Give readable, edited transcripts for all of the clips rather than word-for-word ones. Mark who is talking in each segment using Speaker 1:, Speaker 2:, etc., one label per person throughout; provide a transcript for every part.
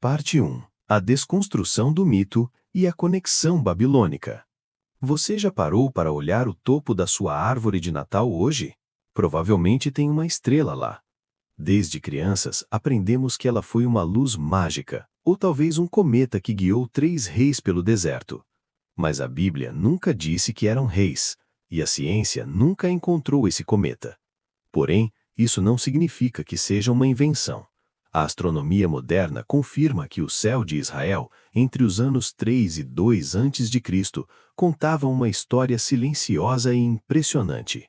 Speaker 1: Parte 1. A desconstrução do mito e a conexão babilônica. Você já parou para olhar o topo da sua árvore de Natal hoje? Provavelmente tem uma estrela lá. Desde crianças, aprendemos que ela foi uma luz mágica, ou talvez um cometa que guiou 3 reis pelo deserto. Mas a Bíblia nunca disse que eram reis, e a ciência nunca encontrou esse cometa. Porém, isso não significa que seja uma invenção. A astronomia moderna confirma que o céu de Israel, entre os anos 3 e 2 a.C., contava uma história silenciosa e impressionante.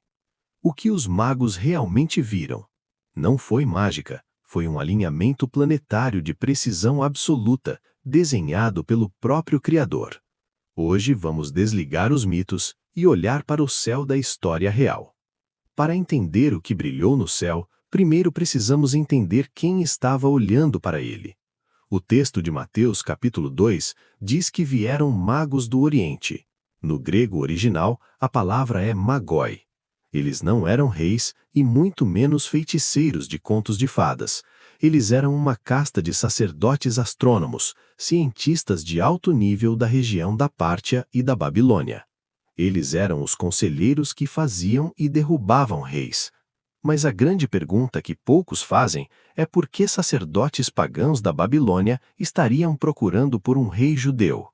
Speaker 1: O que os magos realmente viram não foi mágica, foi um alinhamento planetário de precisão absoluta, desenhado pelo próprio Criador. Hoje vamos desligar os mitos e olhar para o céu da história real. Para entender o que brilhou no céu, primeiro precisamos entender quem estava olhando para ele. O texto de Mateus capítulo 2 diz que vieram magos do Oriente. No grego original, a palavra é magoi. Eles não eram reis e muito menos feiticeiros de contos de fadas. Eles eram uma casta de sacerdotes astrônomos, cientistas de alto nível da região da Pártia e da Babilônia. Eles eram os conselheiros que faziam e derrubavam reis. Mas a grande pergunta que poucos fazem é por que sacerdotes pagãos da Babilônia estariam procurando por um rei judeu?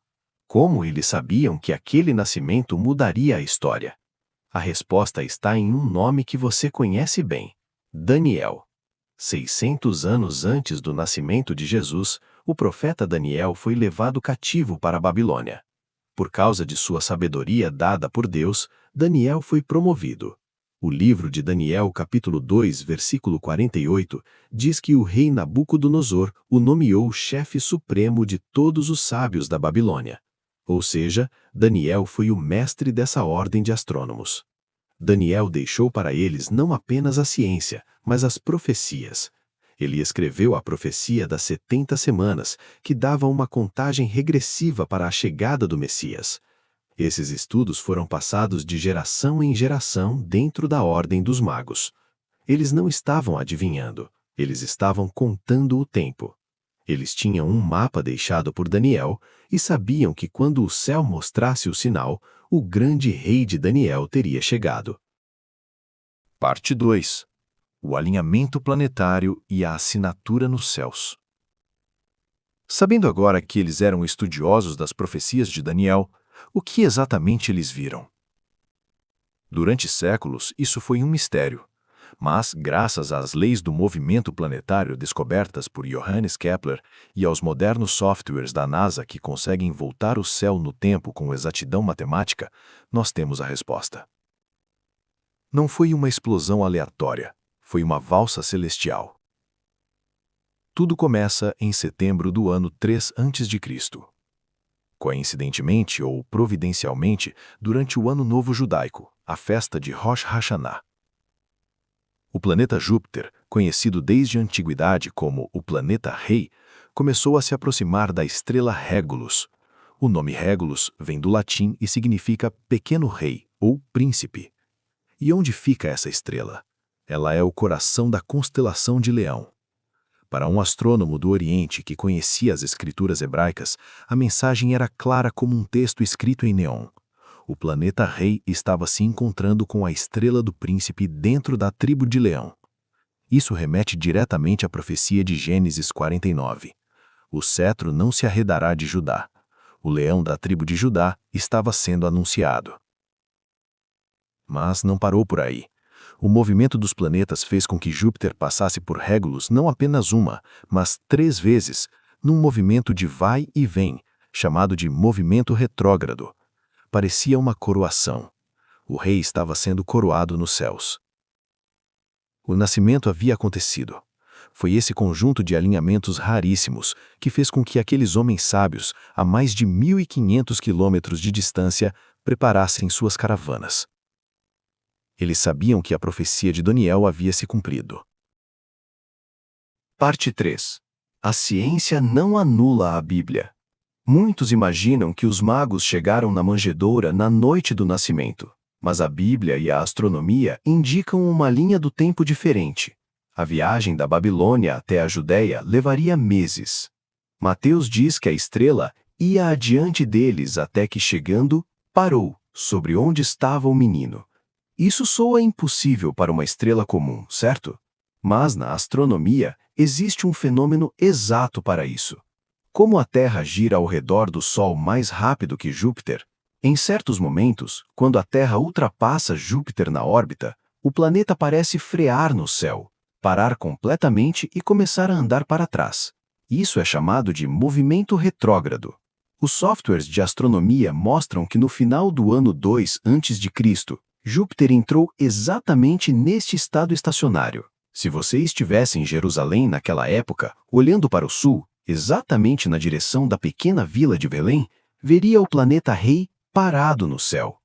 Speaker 1: Como eles sabiam que aquele nascimento mudaria a história? A resposta está em um nome que você conhece bem: Daniel. 600 anos antes do nascimento de Jesus, o profeta Daniel foi levado cativo para a Babilônia. Por causa de sua sabedoria dada por Deus, Daniel foi promovido. O livro de Daniel, capítulo 2, versículo 48, diz que o rei Nabucodonosor o nomeou chefe supremo de todos os sábios da Babilônia. Ou seja, Daniel foi o mestre dessa ordem de astrônomos. Daniel deixou para eles não apenas a ciência, mas as profecias. Ele escreveu a profecia das 70 semanas, que dava uma contagem regressiva para a chegada do Messias. Esses estudos foram passados de geração em geração dentro da ordem dos magos. Eles não estavam adivinhando, eles estavam contando o tempo. Eles tinham um mapa deixado por Daniel e sabiam que quando o céu mostrasse o sinal, o grande rei de Daniel teria chegado.
Speaker 2: Parte 2. O alinhamento planetário e a assinatura nos céus. Sabendo agora que eles eram estudiosos das profecias de Daniel, o que exatamente eles viram? Durante séculos, isso foi um mistério. Mas, graças às leis do movimento planetário descobertas por Johannes Kepler e aos modernos softwares da NASA que conseguem voltar o céu no tempo com exatidão matemática, nós temos a resposta. Não foi uma explosão aleatória, foi uma valsa celestial. Tudo começa em setembro do ano 3 a.C. Coincidentemente ou providencialmente, durante o Ano Novo Judaico, a festa de Rosh Hashanah. O planeta Júpiter, conhecido desde a antiguidade como o planeta Rei, começou a se aproximar da estrela Régulus. O nome Régulus vem do latim e significa pequeno rei ou príncipe. E onde fica essa estrela? Ela é o coração da constelação de Leão. Para um astrônomo do Oriente que conhecia as escrituras hebraicas, a mensagem era clara como um texto escrito em neon. O planeta Rei estava se encontrando com a estrela do príncipe dentro da tribo de Leão. Isso remete diretamente à profecia de Gênesis 49. O cetro não se arredará de Judá. O leão da tribo de Judá estava sendo anunciado. Mas não parou por aí. O movimento dos planetas fez com que Júpiter passasse por Régulus não apenas uma, mas 3 vezes, num movimento de vai e vem, chamado de movimento retrógrado. Parecia uma coroação. O rei estava sendo coroado nos céus. O nascimento havia acontecido. Foi esse conjunto de alinhamentos raríssimos que fez com que aqueles homens sábios, a mais de 1.500 quilômetros de distância, preparassem suas caravanas. Eles sabiam que a profecia de Daniel havia se cumprido.
Speaker 1: Parte 3. A ciência não anula a Bíblia. Muitos imaginam que os magos chegaram na manjedoura na noite do nascimento, mas a Bíblia e a astronomia indicam uma linha do tempo diferente. A viagem da Babilônia até a Judéia levaria meses. Mateus diz que a estrela ia adiante deles até que, chegando, parou sobre onde estava o menino. Isso soa impossível para uma estrela comum, certo? Mas na astronomia existe um fenômeno exato para isso. Como a Terra gira ao redor do Sol mais rápido que Júpiter, em certos momentos, quando a Terra ultrapassa Júpiter na órbita, o planeta parece frear no céu, parar completamente e começar a andar para trás. Isso é chamado de movimento retrógrado. Os softwares de astronomia mostram que no final do ano 2 a.C., Júpiter entrou exatamente neste estado estacionário. Se você estivesse em Jerusalém naquela época, olhando para o sul, exatamente na direção da pequena vila de Belém, veria o planeta Rei parado no céu.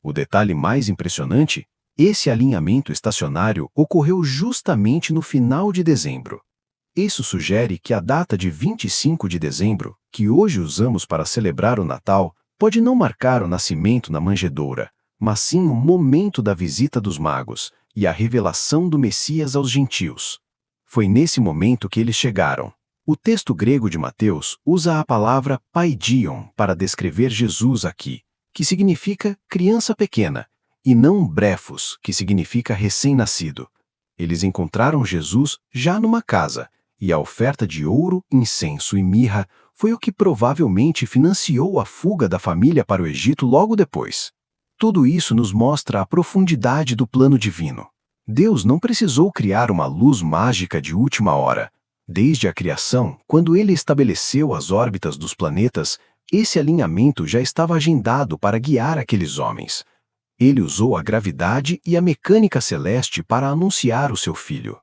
Speaker 1: O detalhe mais impressionante, esse alinhamento estacionário ocorreu justamente no final de dezembro. Isso sugere que a data de 25 de dezembro, que hoje usamos para celebrar o Natal, pode não marcar o nascimento na manjedoura, mas sim o momento da visita dos magos e a revelação do Messias aos gentios. Foi nesse momento que eles chegaram. O texto grego de Mateus usa a palavra paidion para descrever Jesus aqui, que significa criança pequena, e não brefos, que significa recém-nascido. Eles encontraram Jesus já numa casa, e a oferta de ouro, incenso e mirra foi o que provavelmente financiou a fuga da família para o Egito logo depois. Tudo isso nos mostra a profundidade do plano divino. Deus não precisou criar uma luz mágica de última hora. Desde a criação, quando ele estabeleceu as órbitas dos planetas, esse alinhamento já estava agendado para guiar aqueles homens. Ele usou a gravidade e a mecânica celeste para anunciar o seu filho.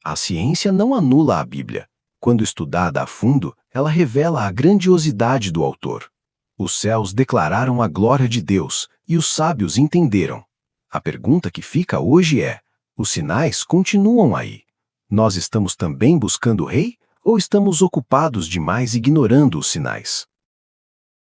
Speaker 1: A ciência não anula a Bíblia. Quando estudada a fundo, ela revela a grandiosidade do autor. Os céus declararam a glória de Deus, e os sábios entenderam. A pergunta que fica hoje é: os sinais continuam aí? Nós estamos também buscando o rei, ou estamos ocupados demais ignorando os sinais?